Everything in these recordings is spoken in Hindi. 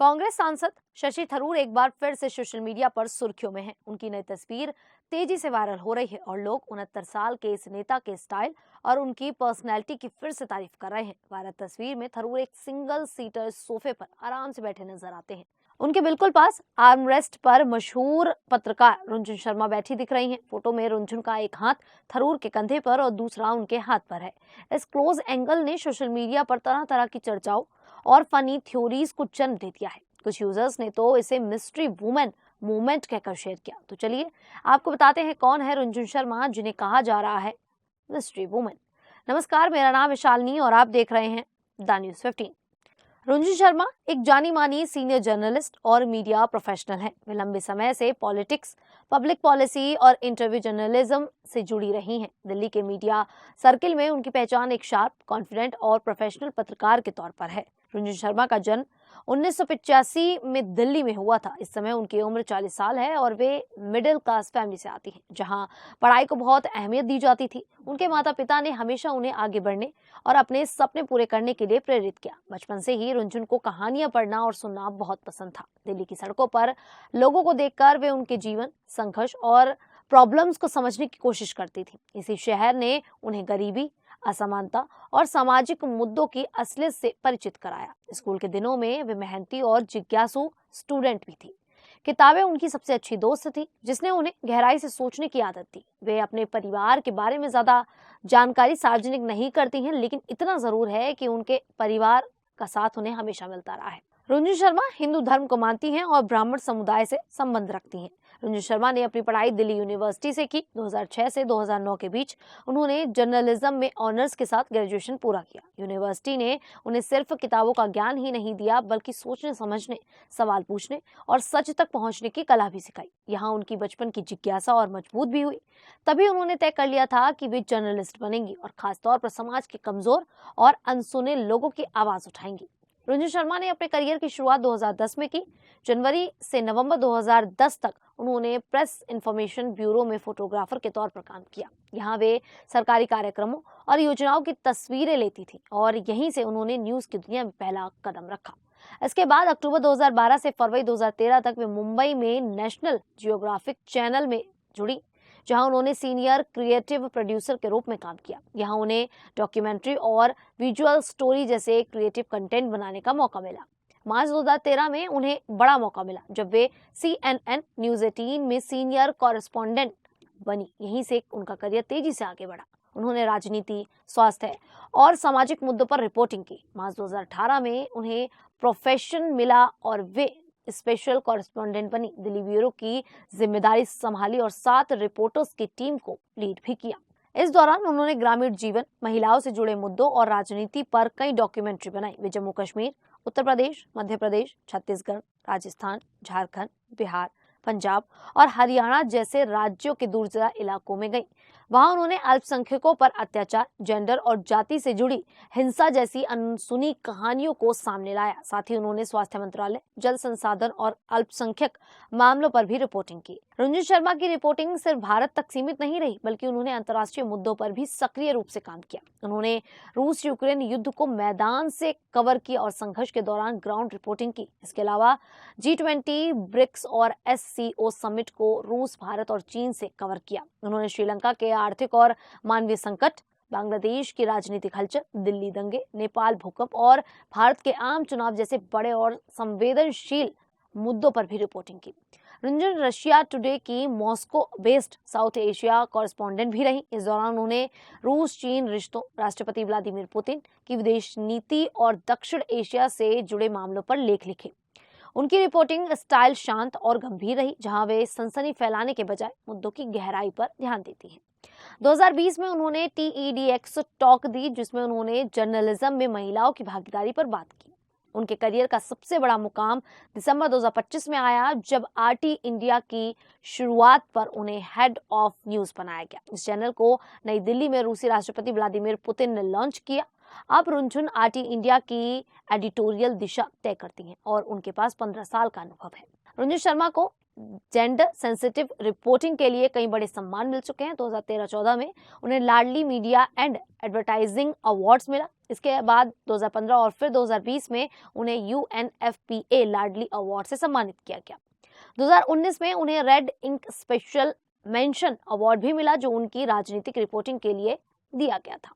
कांग्रेस सांसद शशि थरूर एक बार फिर से सोशल मीडिया पर सुर्खियों में हैं। उनकी नई तस्वीर तेजी से वायरल हो रही है और लोग 69 साल के इस नेता के स्टाइल और उनकी पर्सनैलिटी की फिर से तारीफ कर रहे हैं। वायरल तस्वीर में थरूर एक सिंगल सीटर सोफे पर आराम से बैठे नजर आते हैं। उनके बिल्कुल पास आर्मरेस्ट पर मशहूर पत्रकार रुंझुन शर्मा बैठी दिख रही हैं। फोटो में रुंझुन का एक हाथ थरूर के कंधे पर और दूसरा उनके हाथ पर है। इस क्लोज एंगल ने सोशल मीडिया पर तरह तरह की चर्चाओं और फनी थ्योरीज को जन्म दे दिया है। कुछ यूजर्स ने तो इसे मिस्ट्री वुमेन मूवमेंट कहकर शेयर किया। तो चलिए आपको बताते हैं कौन है रुंझुन शर्मा, जिन्हें कहा जा रहा है मिस्ट्री वुमेन। नमस्कार, मेरा नाम है शालिनी और आप देख रहे हैं द न्यूज़ 15। रुंझुन शर्मा एक जानी मानी सीनियर जर्नलिस्ट और मीडिया प्रोफेशनल हैं। वे लंबे समय से पॉलिटिक्स, पब्लिक पॉलिसी और इंटरव्यू जर्नलिज्म से जुड़ी रही हैं। दिल्ली के मीडिया सर्किल में उनकी पहचान एक शार्प, कॉन्फिडेंट और प्रोफेशनल पत्रकार के तौर पर है। रुंझुन शर्मा का जन्म 1985 में दिल्ली में हुआ था। इस समय उनकी उम्र 40 साल है और वे मिडिल क्लास फैमिली से आती हैं, जहां पढ़ाई को बहुत अहमियत दी जाती थी। उनके माता पिता ने हमेशा उन्हें आगे बढ़ने और अपने सपने पूरे करने के लिए प्रेरित किया। बचपन से ही रुंझुन को कहानियां पढ़ना और सुनना बहुत पसंद था। दिल्ली की सड़कों पर लोगों को देखकर वे उनके जीवन, संघर्ष और प्रॉब्लम्स को समझने की कोशिश करती थी। इसी शहर ने उन्हें गरीबी, असमानता और सामाजिक मुद्दों की असलियत से परिचित कराया। स्कूल के दिनों में वे मेहनती और जिज्ञासु स्टूडेंट भी थी। किताबें उनकी सबसे अच्छी दोस्त थी, जिसने उन्हें गहराई से सोचने की आदत दी। वे अपने परिवार के बारे में ज्यादा जानकारी सार्वजनिक नहीं करती हैं, लेकिन इतना जरूर है कि उनके परिवार का साथ उन्हें हमेशा मिलता रहा है। रुंझुन शर्मा हिंदू धर्म को मानती हैं और ब्राह्मण समुदाय से संबंध रखती हैं। रुंझुन शर्मा ने अपनी पढ़ाई दिल्ली यूनिवर्सिटी से की। 2006 से 2009 के बीच उन्होंने जर्नलिज्म में ऑनर्स के साथ ग्रेजुएशन पूरा किया। यूनिवर्सिटी ने उन्हें सिर्फ किताबों का ज्ञान ही नहीं दिया, बल्कि सोचने, समझने, सवाल पूछने और सच तक पहुंचने की कला भी सिखाई। यहाँ उनकी बचपन की जिज्ञासा और मजबूत भी हुई। तभी उन्होंने तय कर लिया था कि वे जर्नलिस्ट बनेंगी और खासतौर पर समाज के कमजोर और अनसुने लोगों की आवाज उठाएंगी। रुंझुन शर्मा ने अपने करियर की शुरुआत 2010 में की। जनवरी से नवंबर 2010 तक उन्होंने प्रेस इंफॉर्मेशन ब्यूरो में फोटोग्राफर के तौर पर काम किया। यहाँ वे सरकारी कार्यक्रमों और योजनाओं की तस्वीरें लेती थी और यहीं से उन्होंने न्यूज की दुनिया में पहला कदम रखा। इसके बाद अक्टूबर 2012 से फरवरी 2013 तक वे मुंबई में नेशनल जियोग्राफिक चैनल में जुड़ी, जहां उन्होंने सीनियर क्रिएटिव प्रोड्यूसर के रूप में काम किया। यहां उन्हें डॉक्यूमेंट्री और विजुअल स्टोरी जैसे क्रिएटिव कंटेंट बनाने का मौका मिला। मार्च 2013 में उन्हें बड़ा मौका मिला जब वे CNN न्यूज़ 18 में सीनियर कॉरेस्पॉन्डेंट बनी। यहीं से उनका करियर तेजी से आगे बढ़ा। उन्होंने राजनीति, स्वास्थ्य और सामाजिक मुद्दों पर रिपोर्टिंग की। मार्च 2018 में उन्हें प्रोफेशन मिला और वे स्पेशल कॉरेस्पॉन्डेंट बनी। दिल्ली ब्यूरो की जिम्मेदारी संभाली और 7 रिपोर्टर्स की टीम को लीड भी किया। इस दौरान उन्होंने ग्रामीण जीवन, महिलाओं से जुड़े मुद्दों और राजनीति पर कई डॉक्यूमेंट्री बनाई। वे जम्मू कश्मीर, उत्तर प्रदेश, मध्य प्रदेश, छत्तीसगढ़, राजस्थान, झारखंड, बिहार, पंजाब और हरियाणा जैसे राज्यों के दूरदराज इलाकों में गई। वहां उन्होंने अल्पसंख्यकों पर अत्याचार, जेंडर और जाति से जुड़ी हिंसा जैसी अनसुनी कहानियों को सामने लाया। साथ ही उन्होंने स्वास्थ्य मंत्रालय, जल संसाधन और अल्पसंख्यक मामलों पर भी रिपोर्टिंग की। रुंझुन शर्मा की रिपोर्टिंग सिर्फ भारत तक सीमित नहीं रही, बल्कि उन्होंने अंतर्राष्ट्रीय मुद्दों पर भी सक्रिय रूप से काम किया। उन्होंने रूस यूक्रेन युद्ध को मैदान से कवर किया और संघर्ष के दौरान ग्राउंड रिपोर्टिंग की। इसके अलावा G20, ब्रिक्स और SCO समिट को रूस, भारत और चीन से कवर किया। उन्होंने श्रीलंका के आर्थिक और मानवीय संकट, बांग्लादेश की राजनीतिक हलचल, दिल्ली दंगे, नेपाल भूकंप और भारत के आम चुनाव जैसे बड़े और संवेदनशील मुद्दों पर भी रिपोर्टिंग की। रुंझुन रशिया टुडे की Moscow based south Asia correspondent भी रही। इस दौरान उन्होंने रूस चीन रिश्तों, राष्ट्रपति व्लादिमीर पुतिन की विदेश नीति और दक्षिण एशिया से जुड़े मामलों पर लेख लिखे। उनकी रिपोर्टिंग स्टाइल शांत और गंभीर रही, जहां वे सनसनी फैलाने के बजाय मुद्दों की गहराई पर ध्यान देती हैं। 2020 में उन्होंने TEDx टॉक दी, जिसमें उन्होंने जर्नलिज्म में महिलाओं की भागीदारी पर बात की। उनके करियर का सबसे बड़ा मुकाम दिसंबर 2025 में आया, जब RT इंडिया की शुरुआत पर उन्हें हेड ऑफ न्यूज बनाया गया। इस चैनल को नई दिल्ली में रूसी राष्ट्रपति व्लादिमीर पुतिन ने लॉन्च किया अब रुनझुन आरटी इंडिया की एडिटोरियल दिशा तय करती हैं और उनके पास 15 साल का अनुभव है। रुनझुन शर्मा को जेंडर सेंसिटिव रिपोर्टिंग के लिए कई बड़े सम्मान मिल चुके हैं। 2013-14 में उन्हें लाडली मीडिया एंड एडवर्टाइजिंग अवार्ड्स मिला। इसके बाद 2015 और फिर 2020 में उन्हें UNFPA लाडली अवार्ड से सम्मानित किया गया। 2019 में उन्हें Red Ink special mention award भी मिला, जो उनकी राजनीतिक रिपोर्टिंग के लिए दिया गया था।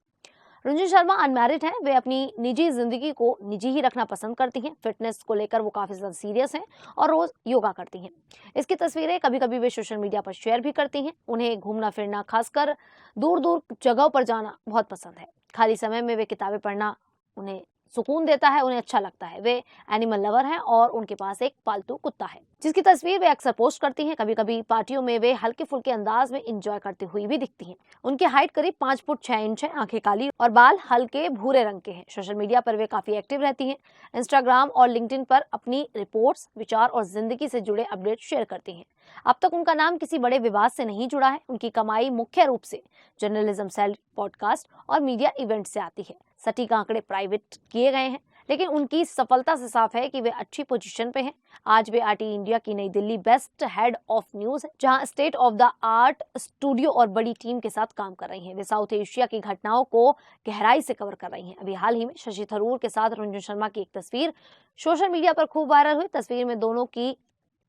रुनझुन शर्मा अनमैरिड हैं। वे अपनी निजी जिंदगी को निजी ही रखना पसंद करती हैं। फिटनेस को लेकर वो काफी ज्यादा सीरियस हैं और रोज योगा करती हैं। इसकी तस्वीरें कभी कभी वे सोशल मीडिया पर शेयर भी करती हैं। उन्हें घूमना फिरना, खासकर दूर दूर जगहों पर जाना बहुत पसंद है। खाली समय में वे किताबें पढ़ना उन्हें सुकून देता है, उन्हें अच्छा लगता है। वे एनिमल लवर हैं और उनके पास एक पालतू कुत्ता है, जिसकी तस्वीर वे अक्सर पोस्ट करती हैं। कभी कभी पार्टियों में वे हल्के फुल्के अंदाज में एंजॉय करती हुई भी दिखती हैं। उनकी हाइट करीब 5 फुट 6 इंच है, आंखें काली और बाल हल्के भूरे रंग के हैं। सोशल मीडिया पर वे काफी एक्टिव रहती हैं। इंस्टाग्राम और लिंक्डइन पर अपनी रिपोर्ट्स, विचार और जिंदगी से जुड़े अपडेट शेयर करती हैं। अब तक उनका नाम किसी बड़े विवाद से नहीं जुड़ा है। उनकी कमाई मुख्य रूप से जर्नलिज्म सेल, पॉडकास्ट और मीडिया इवेंट से आती है। सटीक आंकड़े प्राइवेट किए गए हैं, लेकिन उनकी सफलता से साफ है कि वे अच्छी पोजीशन पे हैं। आज वे आरटी इंडिया की नई Delhi best head of news है, जहां state of the art studio और बड़ी टीम के साथ काम कर रही हैं। वे साउथ एशिया की घटनाओं को गहराई से कवर कर रही हैं। अभी हाल ही में शशि थरूर के साथ रुनझुन शर्मा की एक तस्वीर सोशल मीडिया पर खूब वायरल हुई। तस्वीर में दोनों की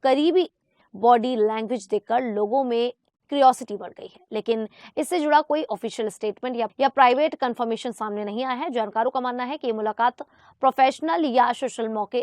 करीबी बॉडी लैंग्वेज देखकर लोगों में क्यूरियोसिटी बढ़ गई है, लेकिन इससे जुड़ा कोई ऑफिशियल स्टेटमेंट या प्राइवेट कंफर्मेशन सामने नहीं आया है। जानकारों का मानना है कि ये मुलाकात प्रोफेशनल या सोशल मौके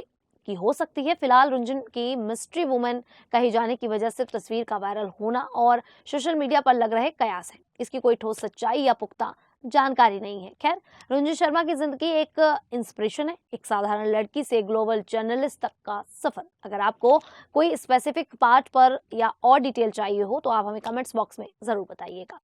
की हो सकती है। फिलहाल रुनझुन की मिस्ट्री वुमन कहे जाने की वजह से तस्वीर का वायरल होना और सोशल मीडिया पर लग रहे कयास है। इसकी कोई ठोस सच्चाई या पुख्ता जानकारी नहीं है। खैर, रुनझुन शर्मा की जिंदगी एक इंस्पिरेशन है, एक साधारण लड़की से ग्लोबल जर्नलिस्ट तक का सफर। अगर आपको कोई स्पेसिफिक पार्ट पर या और डिटेल चाहिए हो तो आप हमें कमेंट्स बॉक्स में जरूर बताइएगा।